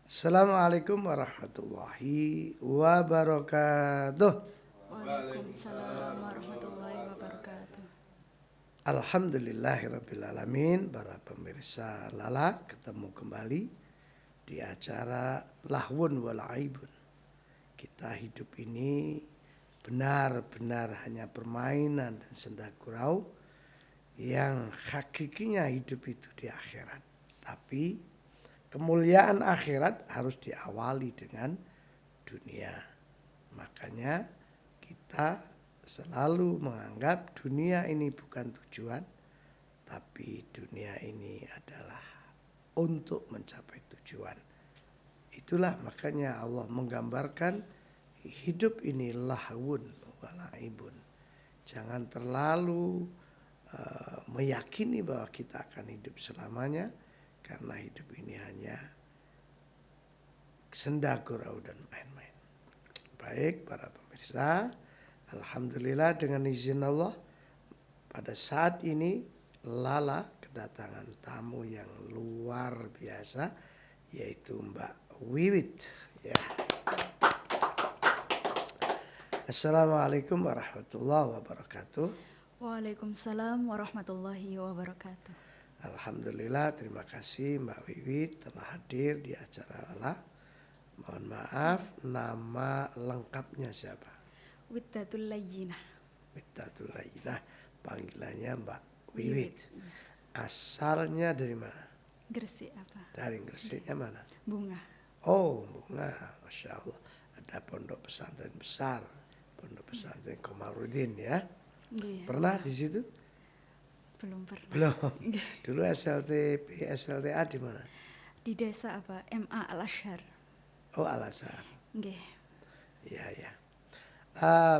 Assalamualaikum warahmatullahi wabarakatuh. Waalaikumsalam warahmatullahi wabarakatuh. Alhamdulillahirrabbilalamin. Para pemirsa Lala, ketemu kembali di acara Lahwun wal Aibun. Kita hidup ini benar-benar hanya permainan dan senda gurau. Yang hakikinya hidup itu di akhirat. Tapi kemuliaan akhirat harus diawali dengan dunia. Makanya kita selalu menganggap dunia ini bukan tujuan, tapi dunia ini adalah untuk mencapai tujuan. Itulah makanya Allah menggambarkan hidup ini lahwun walaibun. Jangan terlalu meyakini bahwa kita akan hidup selamanya, karena hidup ini hanya senda gurau dan main-main. Baik para pemirsa, alhamdulillah dengan izin Allah pada saat ini Lala kedatangan tamu yang luar biasa, yaitu Mbak Wiwit ya. Assalamualaikum warahmatullahi wabarakatuh. Waalaikumsalam warahmatullahi wabarakatuh. Alhamdulillah, terima kasih Mbak Wiwit telah hadir di acara Lala. Mohon maaf, nama lengkapnya siapa? Widdatul Layyinah. Widdatul Layyinah, panggilannya Mbak Wiwit. Asalnya dari mana? Gresik apa? Dari Gresik. Mana? Bunga. Oh, Bunga, Masya Allah. Ada pondok pesantren besar, pondok pesantren Komarudin ya. Pernah di situ? Belum pernah. Belum. Dulu SLTP, SLTA di mana? Di desa apa? MA Al-Azhar. Oh, Al-Azhar. Nggih. Iya, ya.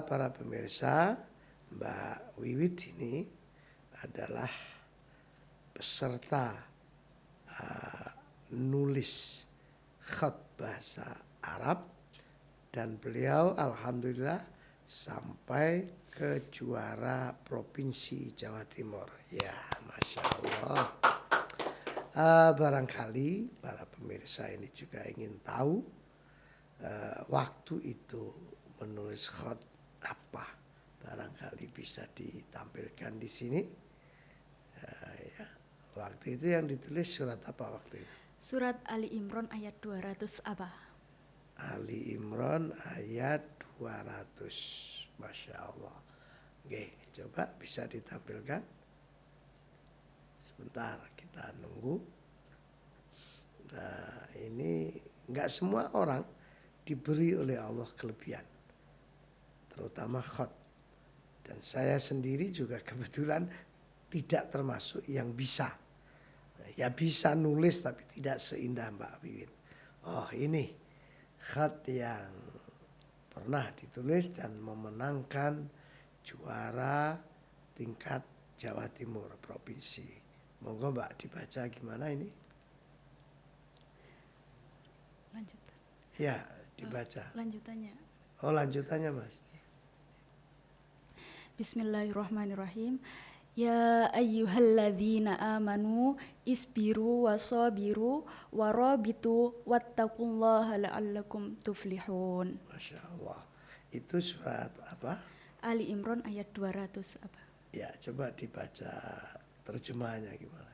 Para pemirsa, Mbak Wiwit ini adalah peserta nulis khat bahasa Arab, dan beliau alhamdulillah sampai ke juara Provinsi Jawa Timur. Ya, Masya Allah. Barangkali para pemirsa ini juga ingin tahu waktu itu menulis khat apa. Barangkali bisa ditampilkan di sini. Ya. Waktu itu yang ditulis surat apa waktu itu? Surat Ali Imran ayat 200 apa? Ali Imran ayat 200. Masya Allah. Oke, coba bisa ditampilkan. Sebentar, kita nunggu. Nah, ini enggak semua orang diberi oleh Allah kelebihan, terutama khat. Dan saya sendiri juga kebetulan tidak termasuk yang bisa. Ya bisa nulis tapi tidak seindah Mbak Wiwit. Oh, ini khat yang pernah ditulis dan memenangkan juara tingkat Jawa Timur provinsi. Monggo Mbak dibaca gimana ini? Lanjutan. Ya, dibaca. Lanjutannya. Oh, lanjutannya Mas. Bismillahirrahmanirrahim. Ya ayyuhalladzina amanu isbiru wasabiru warabitu wattaqullaha la'allakum tuflihun. Masya Allah. Itu surat apa? Ali Imran ayat 200 apa? Ya, coba dibaca terjemahannya gimana?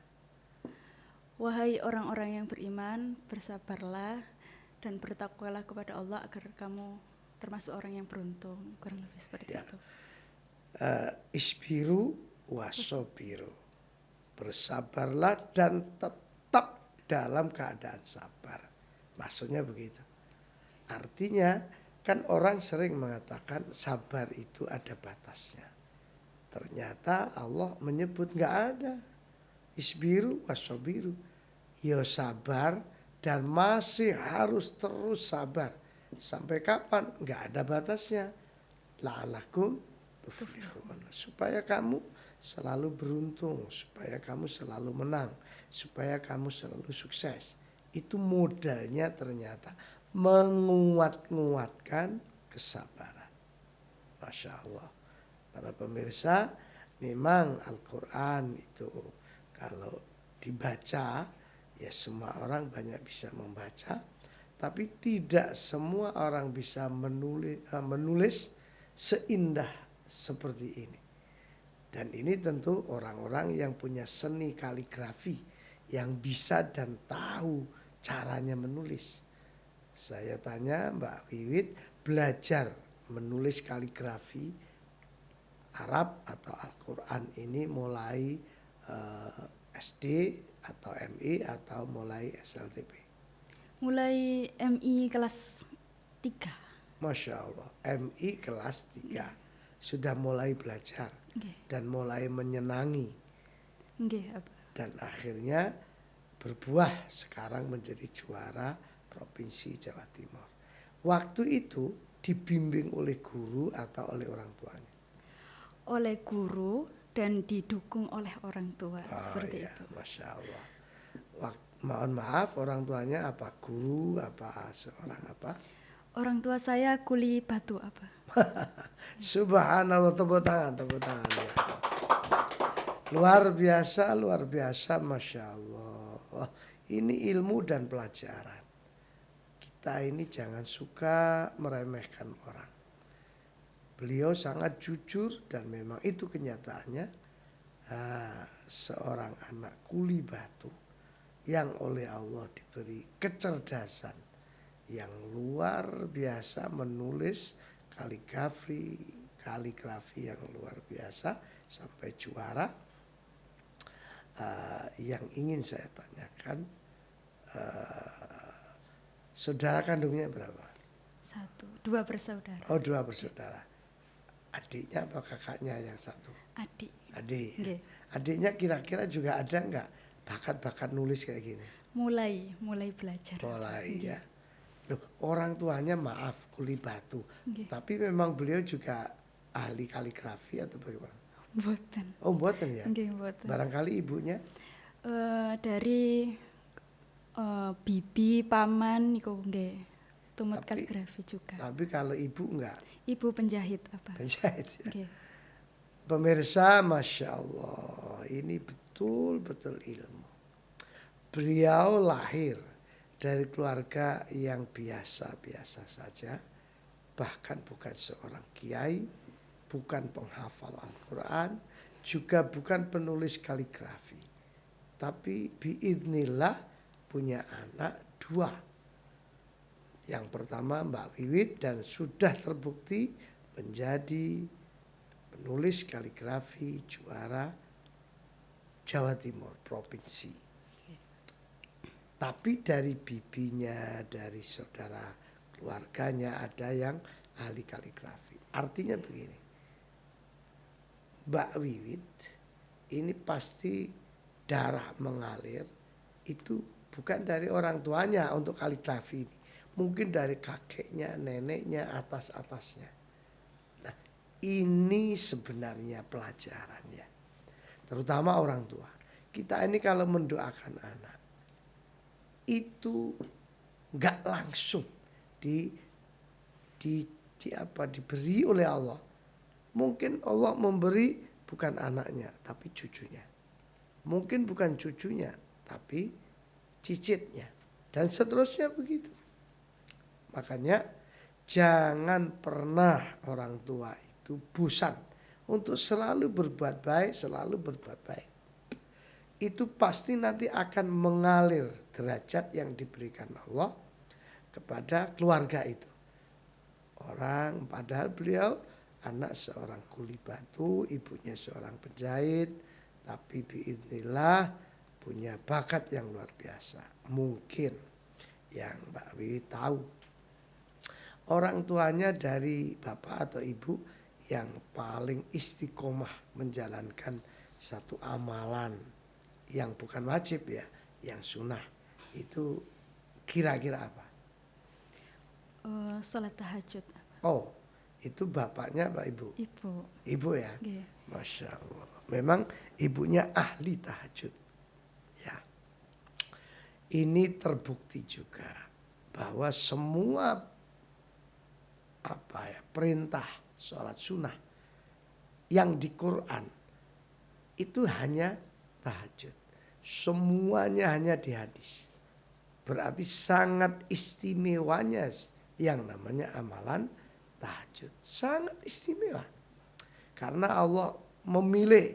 Wahai orang-orang yang beriman, bersabarlah dan bertakwalah kepada Allah agar kamu termasuk orang yang beruntung. Kurang lebih seperti itu. Isbiru wasobiru, bersabarlah dan tetap dalam keadaan sabar. Maksudnya begitu. Artinya kan orang sering mengatakan sabar itu ada batasnya. Ternyata Allah menyebut nggak ada. Isbiru wasobiru, ya sabar dan masih harus terus sabar. Sampai kapan? Nggak ada batasnya. La'alakum tuflihun, supaya kamu selalu beruntung, supaya kamu selalu menang, supaya kamu selalu sukses. Itu modalnya ternyata menguatkan kesabaran. Masya Allah. Para pemirsa, memang Al-Quran itu kalau dibaca, ya semua orang banyak bisa membaca, Tapi tidak semua orang bisa menulis seindah seperti ini. Dan ini tentu orang-orang yang punya seni kaligrafi, yang bisa dan tahu caranya menulis. Saya tanya Mbak Wiwit, belajar menulis kaligrafi Arab atau Al-Quran ini mulai SD atau MI atau mulai SLTP? Mulai MI kelas 3. Masya Allah, MI kelas 3 sudah mulai belajar Nggih. dan mulai menyenangi, Nggih, Abah. dan akhirnya berbuah sekarang menjadi juara Provinsi Jawa Timur. Waktu itu dibimbing oleh guru atau oleh orang tuanya? Oleh guru dan didukung oleh orang tua, seperti Iya, itu. Masya Allah. Mohon maaf, orang tuanya apa? Guru apa? Seorang apa? Orang tua saya kuli batu, Abah. Subhanallah, tepuk tangan ya. Luar biasa, Masya Allah. Wah, ini ilmu dan pelajaran. Kita ini jangan suka meremehkan orang. Beliau sangat jujur dan memang itu kenyataannya. Seorang anak kuli batu yang oleh Allah diberi kecerdasan yang luar biasa, menulis kaligrafi yang luar biasa sampai juara. Yang ingin saya tanyakan, saudara kandungnya berapa? 1, 2 bersaudara. Oh, 2 bersaudara. Adiknya apa kakaknya yang satu? Adik. Adik. Nggih. Adiknya kira-kira juga ada nggak bakat-bakat nulis kayak gini? Mulai belajar. Mulai Nggih. ya. Loh, orang tuanya maaf kuli batu, Nggih. tapi memang beliau juga ahli kaligrafi atau bagaimana? Mboten. Oh, mboten ya. Nggih, mboten. Barangkali ibunya? Dari bibi, paman niku nggih. Tumut Tapi- kaligrafi juga. Tapi kalau ibu enggak, Ibu penjahit, Abah. penjahit ya. Nggih. Pemirsa, Masya Allah, ini betul-betul ilmu. Beliau lahir dari keluarga yang biasa-biasa saja, bahkan bukan seorang kiai, bukan penghafal Al-Quran, juga bukan penulis kaligrafi. Tapi biidznillah punya anak 2. Yang pertama Mbak Wiwit dan sudah terbukti menjadi penulis kaligrafi juara Jawa Timur provinsi. Tapi dari bibinya, dari saudara keluarganya ada yang ahli kaligrafi. Artinya begini, Mbak Wiwit ini pasti darah mengalir itu bukan dari orang tuanya untuk kaligrafi ini. Mungkin dari kakeknya, neneknya, atas-atasnya. Nah, ini sebenarnya pelajarannya. Terutama orang tua. Kita ini kalau mendoakan anak, itu nggak langsung diberi oleh Allah. Mungkin Allah memberi bukan anaknya, tapi cucunya. Mungkin bukan cucunya, tapi cicitnya. Dan seterusnya begitu. Makanya jangan pernah orang tua itu bosan untuk selalu berbuat baik, Itu pasti nanti akan mengalir derajat yang diberikan Allah kepada keluarga itu. Orang padahal beliau anak seorang kuli batu, ibunya seorang penjahit, tapi biidznillah punya bakat yang luar biasa. Mungkin yang Mbak Wiwi tahu, orang tuanya dari bapak atau ibu yang paling istiqomah menjalankan satu amalan yang bukan wajib ya, yang sunnah, itu kira-kira apa? Salat tahajud. Oh, itu bapaknya Pak Ibu? Ibu. Ibu ya? Nggih. Masya Allah. Memang ibunya ahli tahajud. Ya. Ini terbukti juga bahwa semua perintah sholat sunnah yang di Quran itu hanya tahajud. Semuanya hanya di hadis. berarti sangat istimewanya yang namanya amalan tahajud. Sangat istimewa. Karena Allah memilih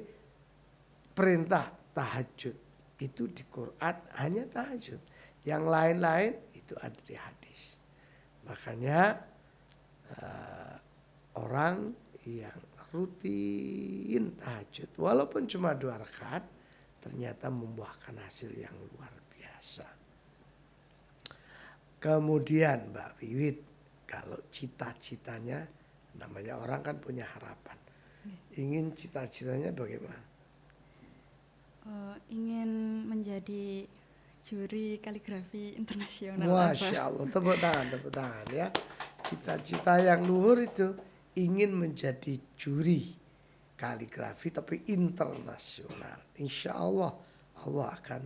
perintah tahajud itu di Quran hanya tahajud. Yang lain-lain itu ada di hadis. Makanya orang yang rutin tahajud walaupun cuma 2 rakaat ternyata membuahkan hasil yang luar biasa. Kemudian Mbak Wiwit, kalau cita-citanya, namanya orang kan punya harapan. Ingin cita-citanya bagaimana? Ingin menjadi juri kaligrafi internasional. Masya Allah, tepuk tangan ya. Cita-cita yang luhur itu ingin menjadi juri kaligrafi tapi internasional. Insya Allah Allah akan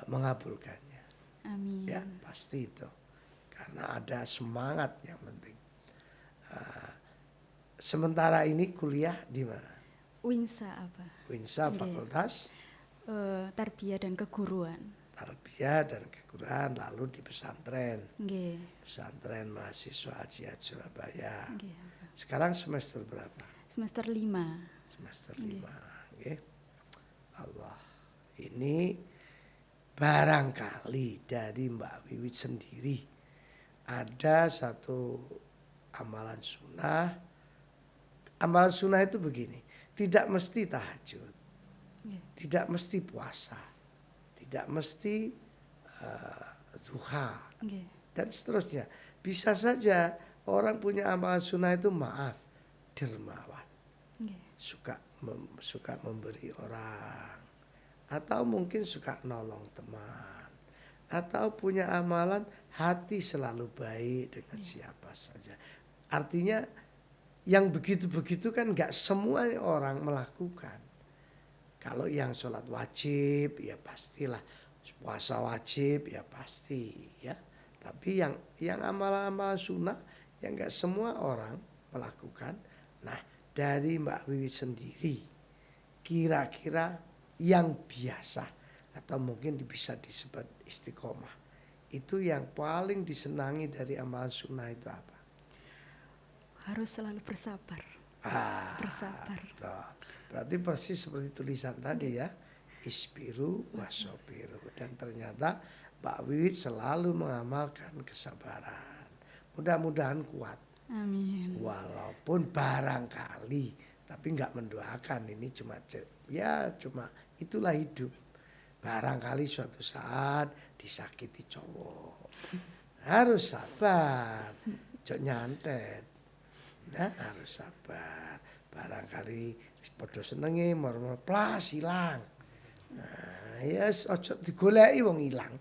mengabulkannya. Amin. Ya pasti itu. Karena ada semangat yang penting. Sementara ini kuliah di mana? Winsa apa? Winsa Nggih. Fakultas Tarbiyah dan keguruan. Tarbiyah dan Keguruan, lalu di pesantren. Nggih. Pesantren mahasiswa Jihad Surabaya. Nggih, apa? Sekarang semester berapa? Semester 5. Semester Nggih. 5. Nggih. Allah. Ini barangkali dari Mbak Wiwit sendiri ada satu amalan sunnah. Amalan sunnah itu begini, tidak mesti tahajud, Nggih. tidak mesti puasa, tidak mesti duha, Nggih. dan seterusnya. Bisa saja orang punya amalan sunnah itu maaf, dermawan, Nggih. suka memberi orang, atau mungkin suka nolong teman, atau punya amalan hati selalu baik dengan siapa saja. Artinya yang begitu-begitu kan nggak semua orang melakukan. Kalau yang sholat wajib ya pastilah, puasa wajib ya pasti ya. Tapi yang amalan-amalan sunnah yang nggak semua orang melakukan. Nah dari Mbak Wiwit sendiri kira-kira yang biasa atau mungkin bisa disebut istiqomah itu yang paling disenangi dari amalan sunnah itu apa? Harus selalu bersabar. Bersabar. Betul. Berarti persis seperti tulisan tadi ya, isbiru wasobiru. Dan ternyata Mbak Wiwit selalu mengamalkan kesabaran. Mudah-mudahan kuat. Amin. Walaupun barangkali, tapi nggak mendoakan, ini cuma itulah hidup. Barangkali suatu saat disakiti cowok. Harus sabar, jangan nyantet. Nah, harus sabar. Barangkali padha senenge mar-mar plas ilang. Nah, yes ojo digoleki wong ilang.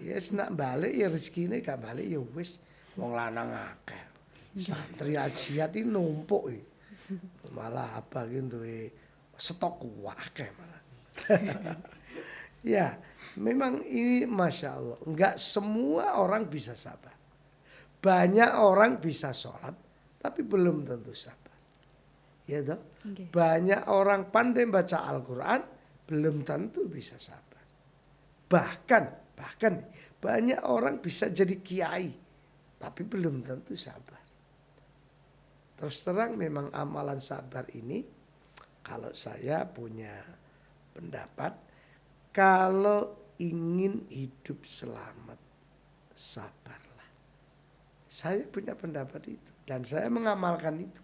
Yes nak balik ya rezekine gak balik ya wis wong lanang akeh. Santri ajiat iki numpuk iki. Malah apa ki duwe stok akeh malah. Ya, memang ini Masya Allah. Enggak semua orang bisa sabar. Banyak orang bisa sholat tapi belum tentu sabar. Ya toh? Nggih. Banyak orang pandai baca Al-Quran belum tentu bisa sabar. Bahkan banyak orang bisa jadi kiai tapi belum tentu sabar. Terus terang memang amalan sabar ini kalau saya punya pendapat, kalau ingin hidup selamat sabarlah. Saya punya pendapat itu dan saya mengamalkan itu.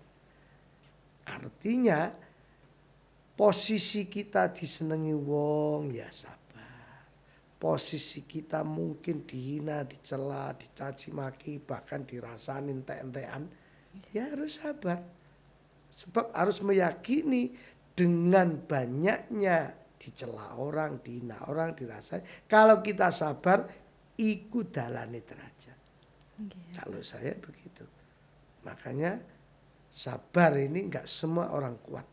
Artinya posisi kita disenangi wong ya sabar. Posisi kita mungkin dihina, dicela, dicaci maki, bahkan dirasain entek-entekan, ya harus sabar. Sebab harus meyakini dengan banyaknya dicela orang, dihina orang, dirasain. Kalau kita sabar, ikut dalane derajat. Nggih. Kalau saya begitu. Makanya sabar ini enggak semua orang kuat.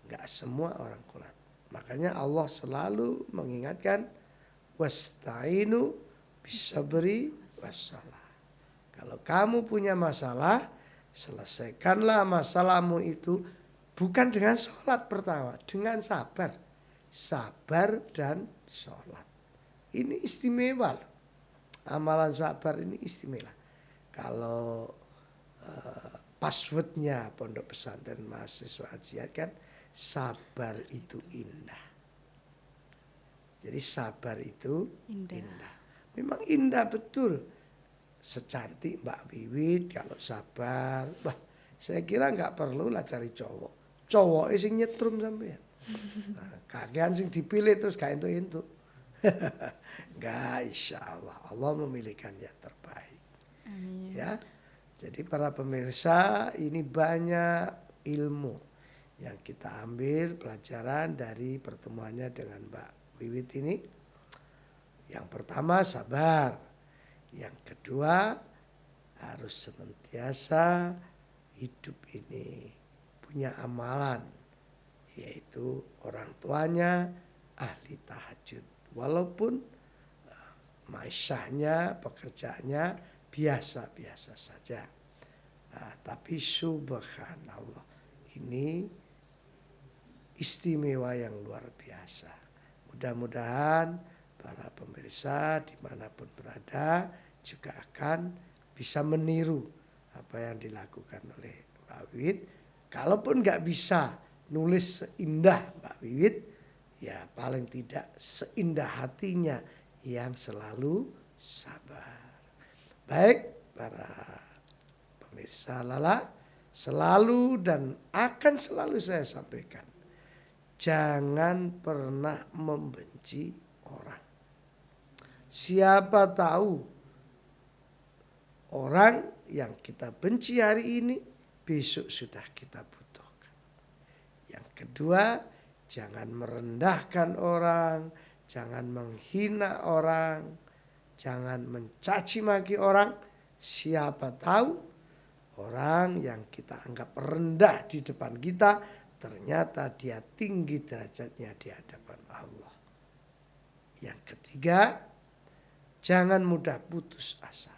Enggak semua orang kuat. Makanya Allah selalu mengingatkan wasta'inu bisabri wassalah. Kalau kamu punya masalah, selesaikanlah masalahmu itu bukan dengan sholat pertama, dengan sabar. Sabar dan sholat. Ini istimewa loh. Amalan sabar ini istimewa. Kalau passwordnya Pondok Pesantren Mahasiswa Al-Jihad kan sabar itu indah. Jadi sabar itu indah. Memang indah betul. Secantik Mbak Wiwit kalau sabar, wah saya kira nggak perlu lah cari cowok. Cowok sing nyetrum sampean. Nah, kakean sing dipilih terus gak entuk-entuk. Enggak, insya Allah. Allah memilihkan yang terbaik. Amin. Ya, jadi para pemirsa ini banyak ilmu yang kita ambil pelajaran dari pertemuannya dengan Mbak Wiwit ini. Yang pertama sabar, yang kedua harus senantiasa hidup ini punya amalan, yaitu orang tuanya ahli tahajud. Walaupun maisyahnya, pekerjaannya biasa-biasa saja. Nah, tapi subhanallah ini istimewa yang luar biasa. Mudah-mudahan para pemirsa dimanapun berada juga akan bisa meniru apa yang dilakukan oleh Mbak Wiwit. Kalaupun nggak bisa nulis seindah Mbak Wiwit, ya paling tidak seindah hatinya yang selalu sabar. Baik para pemirsa Lala, selalu dan akan selalu saya sampaikan, jangan pernah membenci orang. Siapa tahu orang yang kita benci hari ini besok sudah kita butuhkan. Yang kedua, jangan merendahkan orang, jangan menghina orang, jangan mencaci maki orang. Siapa tahu orang yang kita anggap rendah di depan kita, ternyata dia tinggi derajatnya di hadapan Allah. Yang ketiga, jangan mudah putus asa.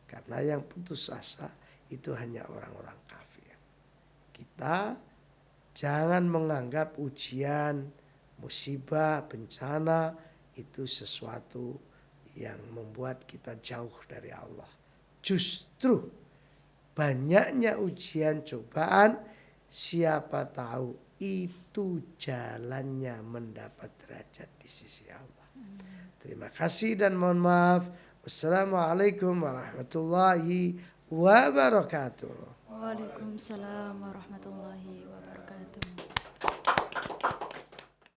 Karena yang putus asa itu hanya orang-orang kafir. Kita jangan menganggap ujian, musibah, bencana itu sesuatu yang membuat kita jauh dari Allah. Justru banyaknya ujian, cobaan, siapa tahu itu jalannya mendapat derajat di sisi Allah. Terima kasih dan mohon maaf. Wassalamualaikum warahmatullahi wabarakatuh. Waalaikumsalam warahmatullahi wabarakatuh.